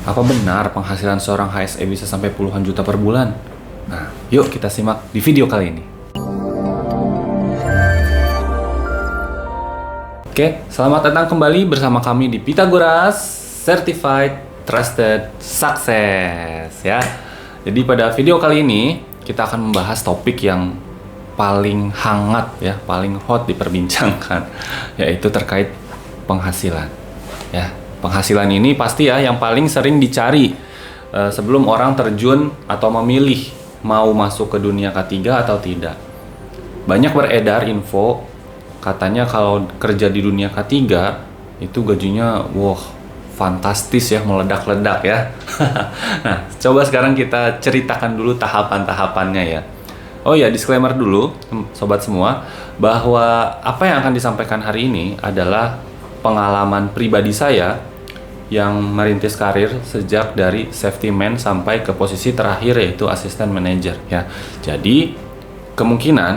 Apa benar penghasilan seorang HSE bisa sampai puluhan juta per bulan? Nah, yuk kita simak di video kali ini. Oke, selamat datang kembali bersama kami di Pythagoras Certified Trusted Success ya. Jadi pada video kali ini kita akan membahas topik yang paling hangat ya, paling hot diperbincangkan, yaitu terkait penghasilan. Ya, penghasilan ini pasti ya yang paling sering dicari sebelum orang terjun atau memilih mau masuk ke dunia ketiga atau tidak. Banyak beredar info katanya kalau kerja di dunia ketiga itu gajinya fantastis ya, meledak-ledak ya. Nah, coba sekarang kita ceritakan dulu tahapan-tahapannya ya. Oh ya, disclaimer dulu sobat semua, bahwa apa yang akan disampaikan hari ini adalah pengalaman pribadi saya yang merintis karir sejak dari safety man sampai ke posisi terakhir yaitu assistant manager ya. Jadi kemungkinan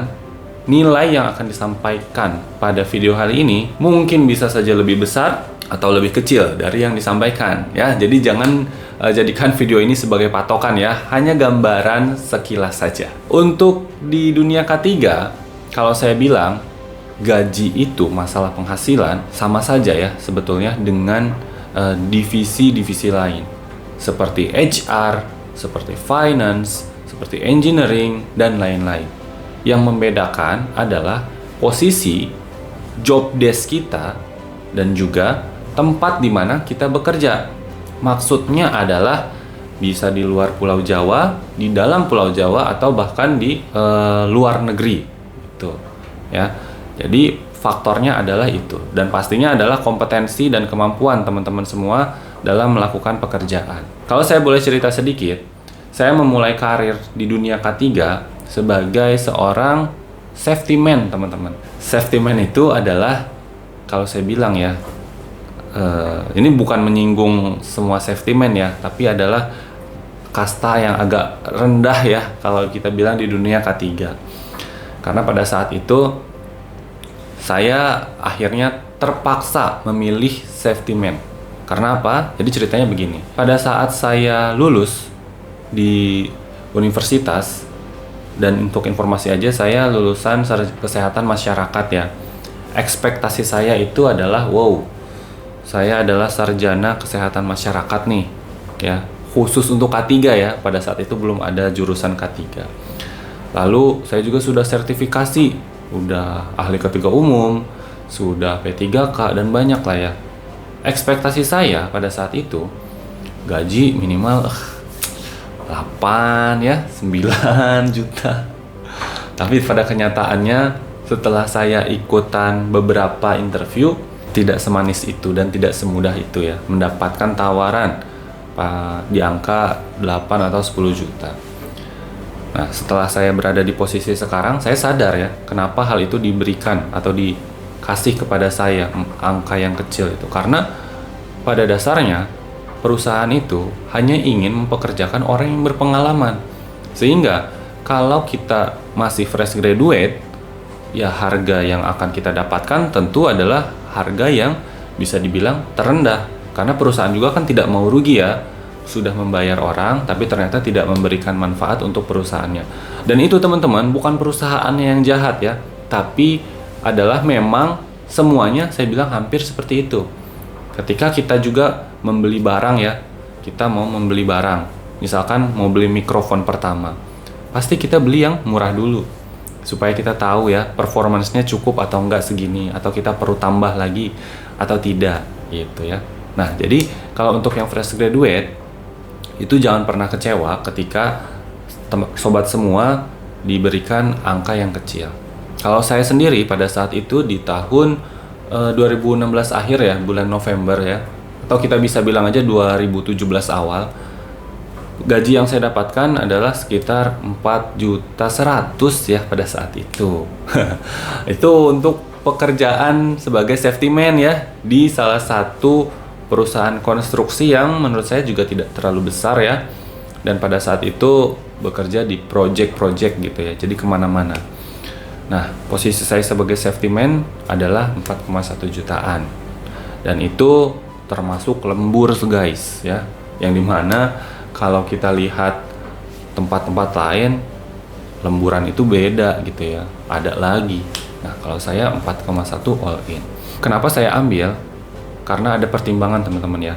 nilai yang akan disampaikan pada video hari ini mungkin bisa saja lebih besar atau lebih kecil dari yang disampaikan ya. Jadi jangan jadikan video ini sebagai patokan ya, hanya gambaran sekilas saja. Untuk di dunia ketiga, kalau saya bilang gaji itu masalah penghasilan sama saja ya sebetulnya dengan divisi-divisi lain seperti HR, seperti finance, seperti engineering, dan lain-lain. Yang membedakan adalah posisi job desk kita dan juga tempat di mana kita bekerja. Maksudnya adalah bisa di luar Pulau Jawa, di dalam Pulau Jawa, atau bahkan di luar negeri gitu ya. Jadi faktornya adalah itu, dan pastinya adalah kompetensi dan kemampuan teman-teman semua dalam melakukan pekerjaan. Kalau saya boleh cerita sedikit, saya memulai karir di dunia K3 sebagai seorang safety man, teman-teman. Safety man itu adalah, kalau saya bilang ya, ini bukan menyinggung semua safety man ya, tapi adalah kasta yang agak rendah ya kalau kita bilang di dunia K3. Karena pada saat itu saya akhirnya terpaksa memilih safety man. Karena apa? Jadi ceritanya begini. Pada saat saya lulus di universitas, dan untuk informasi aja saya lulusan kesehatan masyarakat ya. Ekspektasi saya itu adalah saya adalah sarjana kesehatan masyarakat nih ya. Khusus untuk K3 ya, pada saat itu belum ada jurusan K3. Lalu saya juga sudah sertifikasi, udah ahli ketiga umum, sudah P3K, dan banyak lah ya. Ekspektasi saya pada saat itu gaji minimal 8 ya, 9 juta. Tapi pada kenyataannya setelah saya ikutan beberapa interview, tidak semanis itu dan tidak semudah itu ya mendapatkan tawaran di angka 8 atau 10 juta. Nah, setelah saya berada di posisi sekarang, saya sadar ya, kenapa hal itu diberikan atau dikasih kepada saya angka yang kecil itu. Karena pada dasarnya perusahaan itu hanya ingin mempekerjakan orang yang berpengalaman. Sehingga kalau kita masih fresh graduate, ya harga yang akan kita dapatkan tentu adalah harga yang bisa dibilang terendah. Karena perusahaan juga kan tidak mau rugi ya, sudah membayar orang tapi ternyata tidak memberikan manfaat untuk perusahaannya. Dan itu teman-teman bukan perusahaannya yang jahat ya, tapi adalah memang semuanya saya bilang hampir seperti itu. Ketika kita juga membeli barang ya, kita mau membeli barang, misalkan mau beli mikrofon pertama, pasti kita beli yang murah dulu supaya kita tahu ya performance-nya cukup atau enggak segini, atau kita perlu tambah lagi atau tidak gitu ya. Nah, jadi kalau untuk yang fresh graduate itu jangan pernah kecewa ketika sobat semua diberikan angka yang kecil. Kalau saya sendiri pada saat itu di tahun 2016 akhir ya, bulan November ya, atau kita bisa bilang aja 2017 awal, gaji yang saya dapatkan adalah sekitar 4.100.000 ya pada saat itu. Itu untuk pekerjaan sebagai safety man ya di salah satu perusahaan konstruksi yang menurut saya juga tidak terlalu besar ya, dan pada saat itu bekerja di project-project gitu ya, jadi kemana-mana. Nah, posisi saya sebagai safety man adalah 4,1 jutaan, dan itu termasuk lembur guys ya, Yang dimana kalau kita lihat tempat-tempat lain, lemburan itu beda gitu ya, ada lagi. Nah, kalau saya 4,1 all in. Kenapa saya ambil? Karena ada pertimbangan teman-teman ya.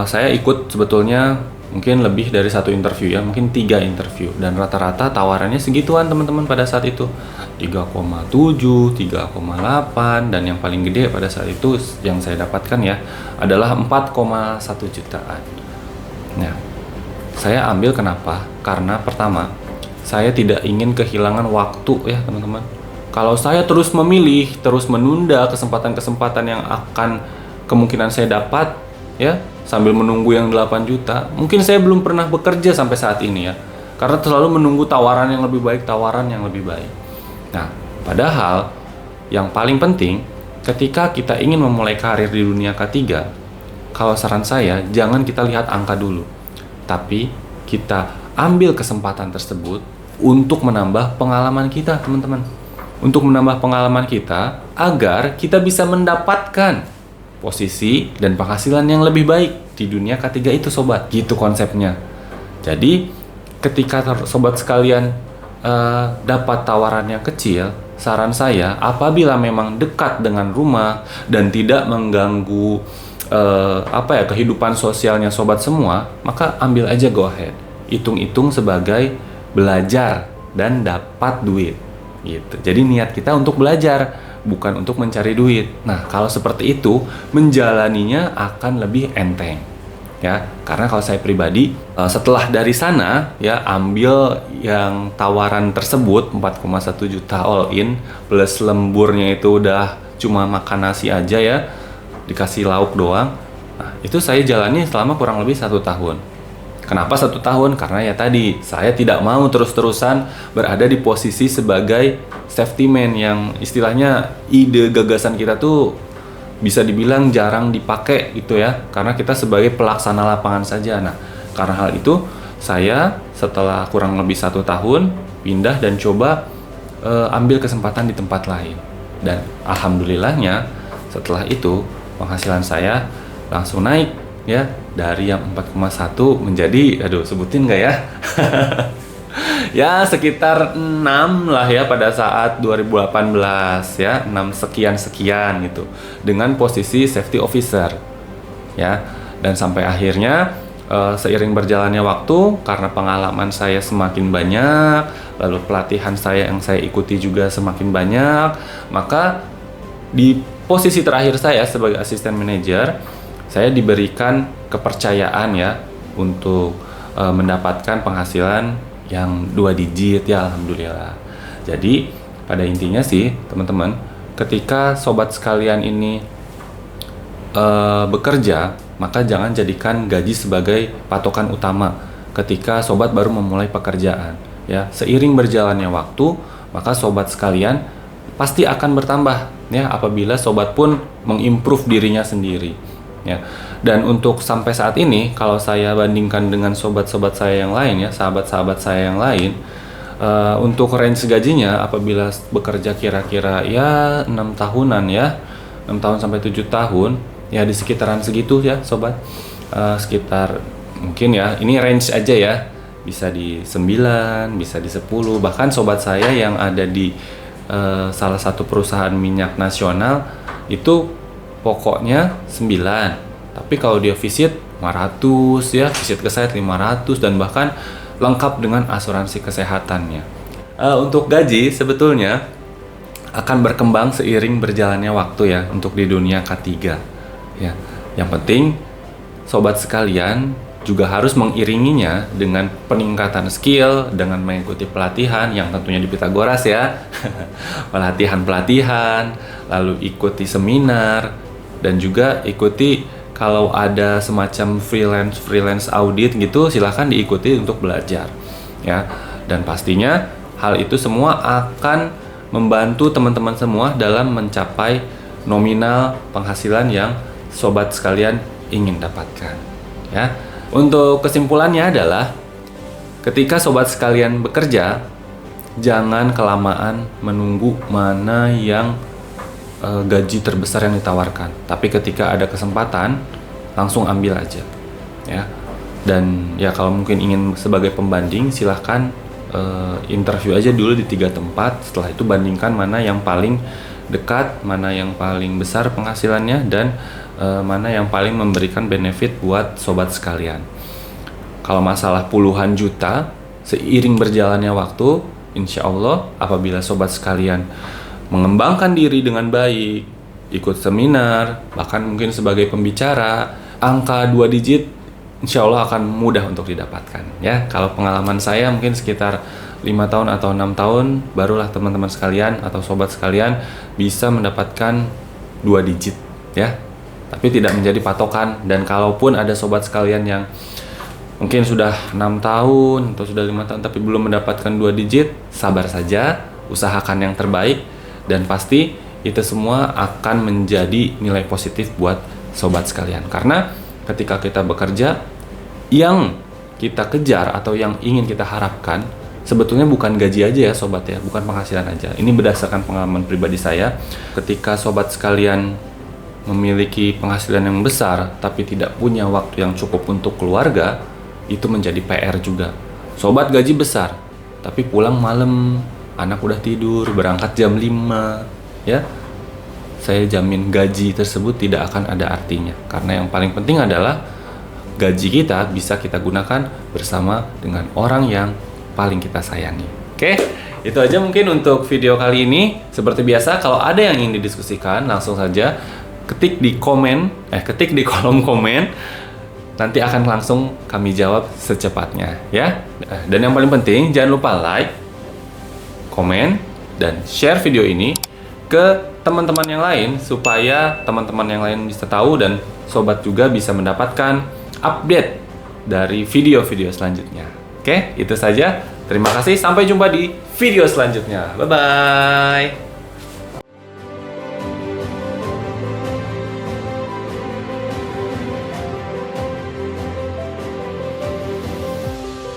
Saya ikut sebetulnya mungkin lebih dari 1 interview ya, mungkin 3 interview, dan rata-rata tawarannya segituan teman-teman pada saat itu, 3,7, 3,8, dan yang paling gede pada saat itu yang saya dapatkan ya adalah 4,1 jutaan. Nah, saya ambil kenapa? Karena pertama, saya tidak ingin kehilangan waktu ya teman-teman. Kalau saya terus memilih, terus menunda kesempatan-kesempatan yang akan kemungkinan saya dapat ya, sambil menunggu yang 8 juta, mungkin saya belum pernah bekerja sampai saat ini ya. Karena selalu menunggu tawaran yang lebih baik, tawaran yang lebih baik. Nah, padahal yang paling penting ketika kita ingin memulai karir di dunia K3, kalau saran saya jangan kita lihat angka dulu, tapi kita ambil kesempatan tersebut untuk menambah pengalaman kita, teman-teman. Untuk menambah pengalaman kita agar kita bisa mendapatkan posisi dan penghasilan yang lebih baik di dunia K3 itu sobat, gitu konsepnya. Jadi ketika sobat sekalian dapat tawaran yang kecil, saran saya apabila memang dekat dengan rumah dan tidak mengganggu kehidupan sosialnya sobat semua, maka ambil aja, go ahead. Hitung-hitung sebagai belajar dan dapat duit gitu. Jadi niat kita untuk belajar, bukan untuk mencari duit. Nah, kalau seperti itu, menjalaninya akan lebih enteng. Ya, karena kalau saya pribadi, setelah dari sana, ya ambil yang tawaran tersebut, 4,1 juta all in, plus lemburnya itu udah cuma makan nasi aja ya, dikasih lauk doang. Nah, itu saya jalani selama kurang lebih 1 tahun. Kenapa 1 tahun? Karena ya tadi, saya tidak mau terus-terusan berada di posisi sebagai safety man yang istilahnya ide gagasan kita tuh bisa dibilang jarang dipakai gitu ya, karena kita sebagai pelaksana lapangan saja. Nah, karena hal itu saya setelah kurang lebih 1 tahun pindah dan coba ambil kesempatan di tempat lain, dan alhamdulillahnya setelah itu penghasilan saya langsung naik ya, dari yang 4,1 menjadi, sebutin nggak ya? Ya sekitar 6 lah ya pada saat 2018 ya, 6 sekian gitu dengan posisi safety officer ya. Dan sampai akhirnya seiring berjalannya waktu, karena pengalaman saya semakin banyak, lalu pelatihan saya yang saya ikuti juga semakin banyak, maka di posisi terakhir saya sebagai asisten manajer, saya diberikan kepercayaan ya untuk mendapatkan penghasilan yang 2 digit ya, alhamdulillah. Jadi pada intinya sih teman-teman, ketika sobat sekalian ini bekerja, maka jangan jadikan gaji sebagai patokan utama ketika sobat baru memulai pekerjaan ya. Seiring berjalannya waktu, maka sobat sekalian pasti akan bertambah ya, apabila sobat pun mengimprove dirinya sendiri ya. Dan untuk sampai saat ini, kalau saya bandingkan dengan sobat-sobat saya yang lain ya, sahabat-sahabat saya yang lain, untuk range gajinya apabila bekerja kira-kira ya 6 tahunan ya, 6 tahun sampai 7 tahun ya, di sekitaran segitu ya sobat, sekitar mungkin ya, ini range aja ya, bisa di 9, bisa di 10, bahkan sobat saya yang ada di salah satu perusahaan minyak nasional itu pokoknya 9, tapi kalau dia visit 500 ya, visit ke site 500, dan bahkan lengkap dengan asuransi kesehatannya. Untuk gaji sebetulnya akan berkembang seiring berjalannya waktu ya, untuk di dunia K3 ya. Yang penting sobat sekalian juga harus mengiringinya dengan peningkatan skill, dengan mengikuti pelatihan yang tentunya di Pitagoras ya. Pelatihan-pelatihan, lalu ikuti seminar, dan juga ikuti kalau ada semacam freelance audit gitu, silahkan diikuti untuk belajar ya. Dan pastinya hal itu semua akan membantu teman-teman semua dalam mencapai nominal penghasilan yang sobat sekalian ingin dapatkan ya. Untuk kesimpulannya adalah, ketika sobat sekalian bekerja, jangan kelamaan menunggu mana yang gaji terbesar yang ditawarkan. Tapi ketika ada kesempatan, langsung ambil aja ya. Dan ya kalau mungkin ingin sebagai pembanding, silahkan interview aja dulu di 3 tempat. Setelah itu bandingkan mana yang paling dekat, mana yang paling besar penghasilannya, dan mana yang paling memberikan benefit buat sobat sekalian. Kalau masalah puluhan juta, seiring berjalannya waktu, insya Allah apabila sobat sekalian mengembangkan diri dengan baik, ikut seminar, bahkan mungkin sebagai pembicara, angka 2 digit insya Allah akan mudah untuk didapatkan ya. Kalau pengalaman saya mungkin sekitar 5 tahun atau 6 tahun, barulah teman-teman sekalian atau sobat sekalian bisa mendapatkan 2 digit ya. Tapi tidak menjadi patokan. Dan kalaupun ada sobat sekalian yang mungkin sudah 6 tahun atau sudah 5 tahun tapi belum mendapatkan 2 digit, sabar saja, usahakan yang terbaik, dan pasti itu semua akan menjadi nilai positif buat sobat sekalian. Karena ketika kita bekerja, yang kita kejar atau yang ingin kita harapkan sebetulnya bukan gaji aja ya sobat ya, bukan penghasilan aja. Ini berdasarkan pengalaman pribadi saya. Ketika sobat sekalian memiliki penghasilan yang besar tapi tidak punya waktu yang cukup untuk keluarga, itu menjadi PR juga. Sobat gaji besar tapi pulang malam, anak udah tidur, berangkat jam 5 ya. Saya jamin gaji tersebut tidak akan ada artinya. Karena yang paling penting adalah gaji kita bisa kita gunakan bersama dengan orang yang paling kita sayangi. Oke, itu aja mungkin untuk video kali ini. Seperti biasa, kalau ada yang ingin didiskusikan, langsung saja ketik di kolom komen. Nanti akan langsung kami jawab secepatnya ya. Dan yang paling penting, jangan lupa like, komen, dan share video ini ke teman-teman yang lain supaya teman-teman yang lain bisa tahu dan sobat juga bisa mendapatkan update dari video-video selanjutnya. Oke, itu saja. Terima kasih. Sampai jumpa di video selanjutnya. Bye-bye.